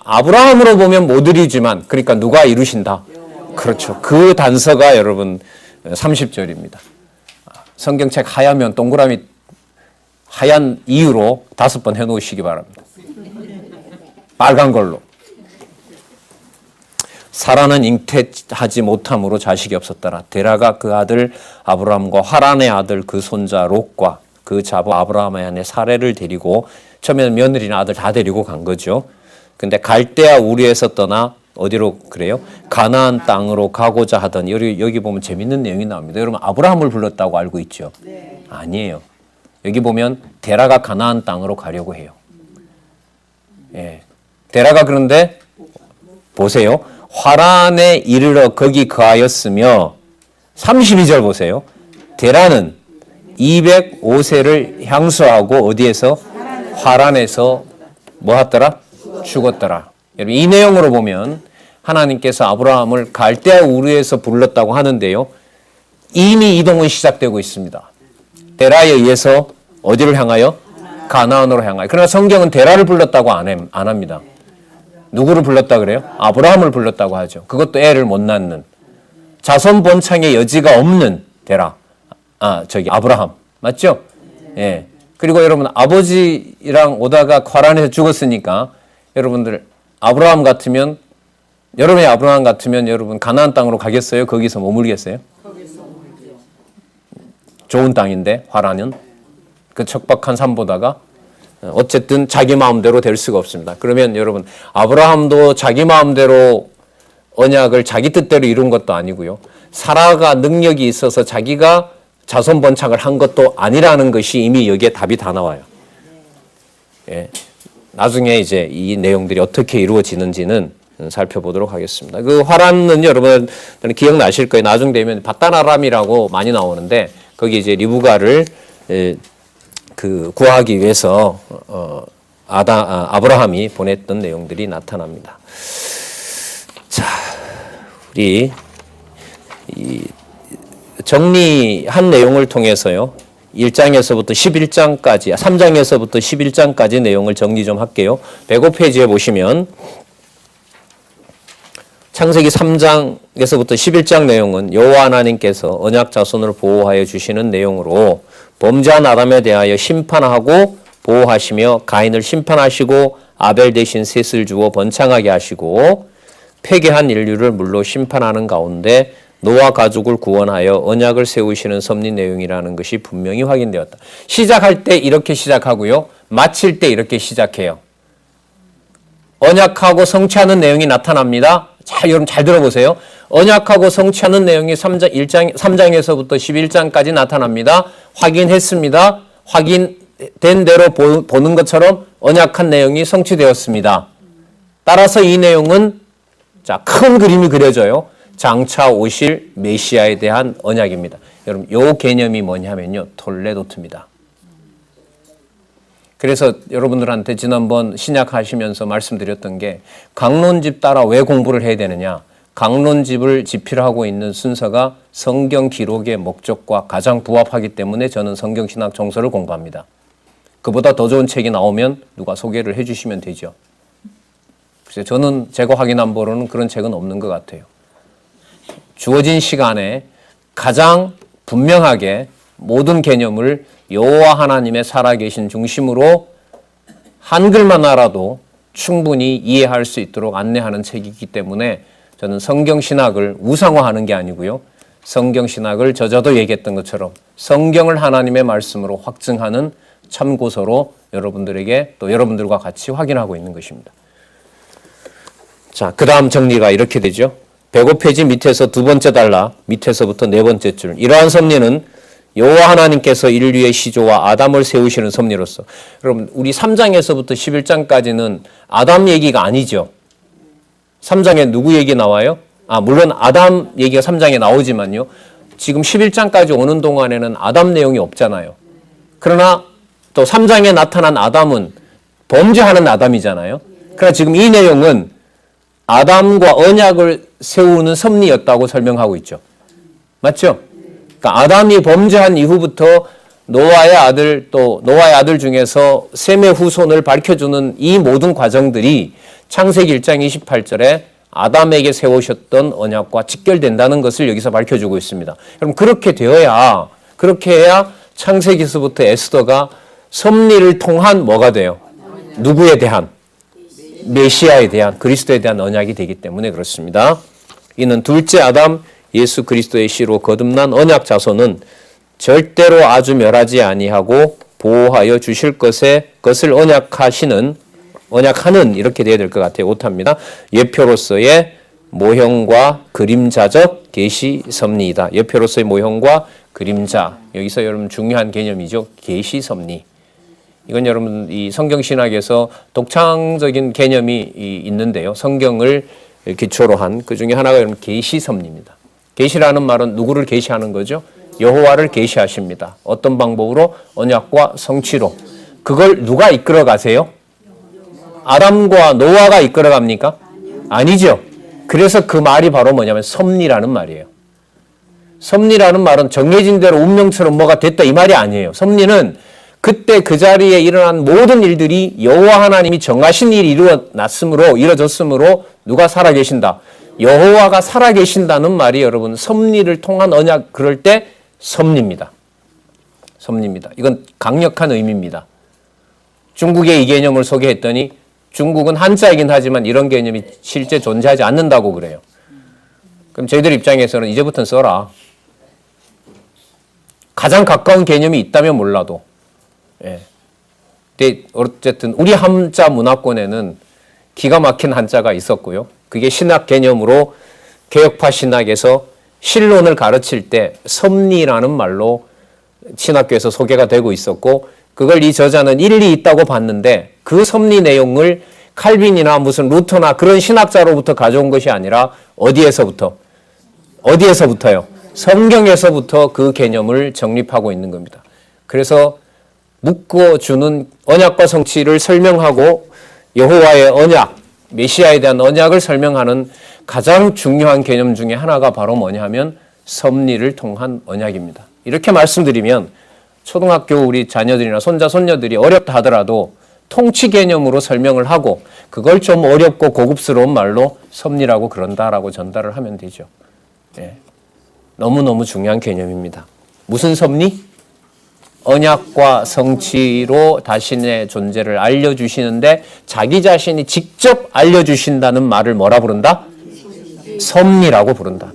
A: 아브라함으로 보면 못 이루지만 그러니까 누가 이루신다? 그렇죠. 그 단서가 여러분 30절입니다. 성경책 하얗면 동그라미 하얀 이유로 5번 해놓으시기 바랍니다. 빨간 걸로. 사라는 잉태하지 못함으로 자식이 없었더라. 데라가 그 아들 아브라함과 하란의 아들 그 손자 롯과 그 자부 아브라함의 아내 사레를 데리고 처음에는 며느리나 아들 다 데리고 간 거죠. 근데 갈대아 우르에서 떠나 어디로 그래요? 가나안 땅으로 가고자 하던 여기 보면 재밌는 내용이 나옵니다. 여러분 아브라함을 불렀다고 알고 있죠? 네. 아니에요. 여기 보면 데라가 가나안 땅으로 가려고 해요. 예. 데라가 그런데 보세요. 화란에 이르러 거기 거하였으며 32절 보세요. 데라는 205세를 향수하고 어디에서? 화란에서 뭐 하더라? 죽었더라. 여러분 이 내용으로 보면 하나님께서 아브라함을 갈대아 우르에서 불렀다고 하는데요. 이미 이동은 시작되고 있습니다. 데라에 의해서 어디를 향하여? 가나안으로 향하여. 그러나 성경은 데라를 불렀다고 안 합니다. 누구를 불렀다 그래요? 아브라함을 불렀다고 하죠. 그것도 애를 못 낳는 자손 번창의 여지가 없는 데라. 아브라함 맞죠? 예. 그리고 여러분 아버지랑 오다가 화란에서 죽었으니까 여러분들 아브라함 같으면 여러분 가나안 땅으로 가겠어요? 거기서 머물겠어요? 좋은 땅인데 화란은 그 척박한 산보다가 어쨌든 자기 마음대로 될 수가 없습니다. 그러면 여러분 아브라함도 자기 마음대로 언약을 자기 뜻대로 이룬 것도 아니고요. 사라가 능력이 있어서 자기가 자손 번창을 한 것도 아니라는 것이 이미 여기에 답이 다 나와요. 예. 나중에 이제 이 내용들이 어떻게 이루어지는지는 살펴보도록 하겠습니다. 그 화란은 여러분 기억나실 거예요. 나중 되면 바단 아람이라고 많이 나오는데 거기 이제 리브가를 구하기 위해서 아브라함이 보냈던 내용들이 나타납니다. 자, 우리 이 정리한 내용을 통해서요. 1장에서부터 11장까지, 3장에서부터 11장까지 내용을 정리 좀 할게요. 105페이지에 보시면 창세기 3장에서부터 11장 내용은 여호와 하나님께서 언약 자손을 보호하여 주시는 내용으로 범죄한 아담에 대하여 심판하고 보호하시며 가인을 심판하시고 아벨 대신 셋을 주어 번창하게 하시고 폐괴한 인류를 물로 심판하는 가운데 노아 가족을 구원하여 언약을 세우시는 섭리 내용이라는 것이 분명히 확인되었다. 시작할 때 이렇게 시작하고요. 마칠 때 이렇게 시작해요. 언약하고 성취하는 내용이 나타납니다. 자, 여러분 잘 들어보세요. 언약하고 성취하는 내용이 3장에서부터 11장까지 나타납니다. 확인했습니다. 확인된 대로 보는 것처럼 언약한 내용이 성취되었습니다. 따라서 이 내용은 자, 큰 그림이 그려져요. 장차 오실 메시아에 대한 언약입니다. 여러분, 이 개념이 뭐냐면요. 톨레도트입니다. 그래서 여러분들한테 지난번 신약하시면서 말씀드렸던 게 강론집 따라 왜 공부를 해야 되느냐. 강론집을 지필하고 있는 순서가 성경 기록의 목적과 가장 부합하기 때문에 저는 성경신학 정서를 공부합니다. 그보다 더 좋은 책이 나오면 누가 소개를 해 주시면 되죠. 그래서 저는 제가 확인한 바로는 그런 책은 없는 것 같아요. 주어진 시간에 가장 분명하게 모든 개념을 여호와 하나님의 살아계신 중심으로 한글만 알아도 충분히 이해할 수 있도록 안내하는 책이기 때문에 저는 성경신학을 우상화하는 게 아니고요. 성경신학을 저자도 얘기했던 것처럼 성경을 하나님의 말씀으로 확증하는 참고서로 여러분들에게 또 여러분들과 같이 확인하고 있는 것입니다. 자, 그 다음 정리가 이렇게 되죠. 105페이지 밑에서 두 번째 단락, 밑에서부터 네 번째 줄. 이러한 섭리는 여호와 하나님께서 인류의 시조와 아담을 세우시는 섭리로서. 여러분, 우리 3장에서부터 11장까지는 아담 얘기가 아니죠. 3장에 누구 얘기 나와요? 물론 아담 얘기가 3장에 나오지만요. 지금 11장까지 오는 동안에는 아담 내용이 없잖아요. 그러나 또 3장에 나타난 아담은 범죄하는 아담이잖아요. 그러나 지금 이 내용은 아담과 언약을 세우는 섭리였다고 설명하고 있죠. 맞죠? 그러니까 아담이 범죄한 이후부터 노아의 아들 중에서 셈의 후손을 밝혀주는 이 모든 과정들이 창세기 1장 28절에 아담에게 세우셨던 언약과 직결된다는 것을 여기서 밝혀주고 있습니다. 그럼 그렇게 해야 창세기에서부터 에스더가 섭리를 통한 뭐가 돼요? 누구에 대한? 메시아에 대한, 그리스도에 대한 언약이 되기 때문에 그렇습니다. 이는 둘째 아담 예수 그리스도의 씨로 거듭난 언약 자손은 절대로 아주 멸하지 아니하고 보호하여 주실 것을 언약하는 이렇게 돼야 될 것 같아요. 오타입니다. 예표로서의 모형과 그림자적 계시 섭리이다. 예표로서의 모형과 그림자. 여기서 여러분 중요한 개념이죠. 계시 섭리. 이건 여러분 이 성경신학에서 독창적인 개념이 있는데요. 성경을 기초로 한 그 중에 하나가 여러분 계시 섭리입니다. 계시라는 말은 누구를 계시하는 거죠? 여호와를 계시하십니다. 어떤 방법으로? 언약과 성취로. 그걸 누가 이끌어 가세요? 아담과 노아가 이끌어 갑니까? 아니죠. 그래서 그 말이 바로 뭐냐면 섭리라는 말이에요. 섭리라는 말은 정해진 대로 운명처럼 뭐가 됐다 이 말이 아니에요. 섭리는 그때 그 자리에 일어난 모든 일들이 여호와 하나님이 정하신 일이 이루어졌으므로 누가 살아계신다. 여호와가 살아계신다는 말이 여러분 섭리를 통한 언약 그럴 때 섭리입니다. 섭리입니다. 이건 강력한 의미입니다. 중국의 이 개념을 소개했더니 중국은 한자이긴 하지만 이런 개념이 실제 존재하지 않는다고 그래요. 그럼 저희들 입장에서는 이제부터는 써라. 가장 가까운 개념이 있다면 몰라도. 예. 근데 어쨌든 우리 한자 문화권에는 기가 막힌 한자가 있었고요. 그게 신학 개념으로 개혁파 신학에서 신론을 가르칠 때 섭리라는 말로 신학교에서 소개가 되고 있었고 그걸 이 저자는 일리 있다고 봤는데 그 섭리 내용을 칼빈이나 무슨 루터나 그런 신학자로부터 가져온 것이 아니라 어디에서부터요? 성경에서부터 그 개념을 정립하고 있는 겁니다. 그래서 묶어주는 언약과 성취를 설명하고 여호와의 언약, 메시아에 대한 언약을 설명하는 가장 중요한 개념 중에 하나가 바로 뭐냐 하면 섭리를 통한 언약입니다. 이렇게 말씀드리면 초등학교 우리 자녀들이나 손자, 손녀들이 어렵다 하더라도 통치 개념으로 설명을 하고 그걸 좀 어렵고 고급스러운 말로 섭리라고 그런다라고 전달을 하면 되죠. 예. 너무너무 중요한 개념입니다. 무슨 섭리? 언약과 성취로 자신의 존재를 알려주시는데 자기 자신이 직접 알려주신다는 말을 뭐라 부른다? 섭리라고 부른다.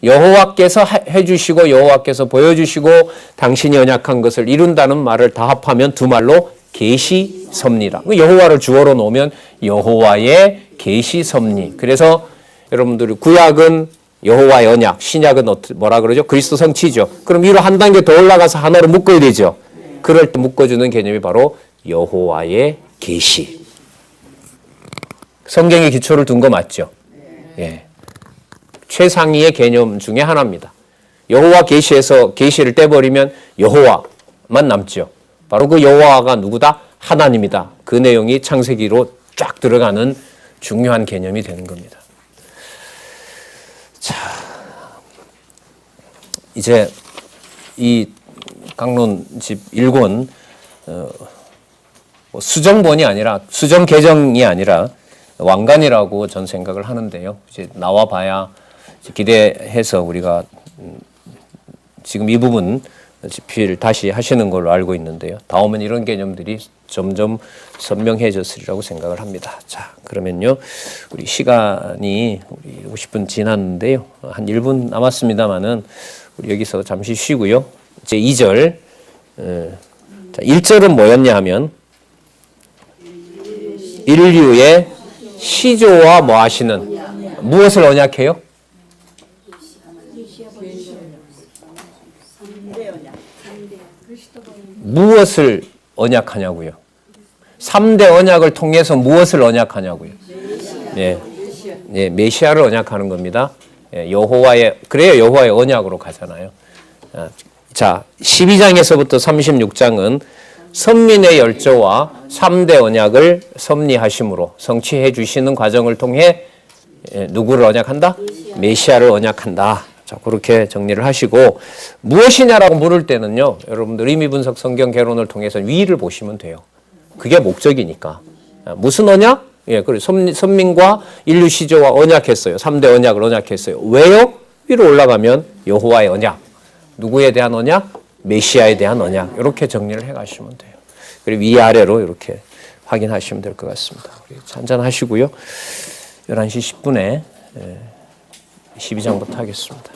A: 여호와께서 해주시고 여호와께서 보여주시고 당신이 언약한 것을 이룬다는 말을 다 합하면 두 말로 계시 섭리라. 여호와를 주어로 놓으면 여호와의 계시 섭리. 그래서 여러분들이 구약은 여호와의 언약, 신약은 뭐라 그러죠? 그리스도 성취죠. 그럼 위로 한 단계 더 올라가서 하나로 묶어야 되죠. 그럴 때 묶어주는 개념이 바로 여호와의 계시. 성경의 기초를 둔 거 맞죠? 예. 최상위의 개념 중에 하나입니다. 여호와 계시에서 계시를 떼버리면 여호와만 남죠. 바로 그 여호와가 누구다? 하나님이다. 그 내용이 창세기로 쫙 들어가는 중요한 개념이 되는 겁니다. 자, 이제 이 강론집 1권 수정본이 아니라 수정 개정이 아니라 왕관이라고 전 생각을 하는데요. 이제 나와 봐야 기대해서 우리가 지금 이 부분 집필 다시 하시는 걸로 알고 있는데요. 다음은 이런 개념들이 점점 선명해졌으리라고 생각을 합니다. 자, 그러면요. 우리 시간이 우리 50분 지났는데요. 한 1분 남았습니다만은 우리 여기서 잠시 쉬고요. 제 2절. 자, 1절은 뭐였냐 하면 인류의 시조와 뭐 하시는 무엇을 언약해요? 무엇을 언약하냐고요? 3대 언약을 통해서 무엇을 언약하냐고요? 예, 예, 메시아를 언약하는 겁니다. 예, 여호와의, 그래야 여호와의 언약으로 가잖아요. 자, 12장에서부터 36장은 선민의 열조와 3대 언약을 섭리하심으로 성취해 주시는 과정을 통해 누구를 언약한다? 메시아를 언약한다. 자, 그렇게 정리를 하시고 무엇이냐라고 물을 때는요. 여러분들 의미분석 성경 개론을 통해서 위를 보시면 돼요. 그게 목적이니까. 무슨 언약? 예, 그리고 선민과 인류 시조와 언약했어요. 3대 언약을 언약했어요. 왜요? 위로 올라가면 여호와의 언약. 누구에 대한 언약? 메시아에 대한 언약. 이렇게 정리를 해 가시면 돼요. 그리고 위아래로 이렇게 확인하시면 될 것 같습니다. 우리 한잔 하시고요. 11시 10분에 12장부터 하겠습니다.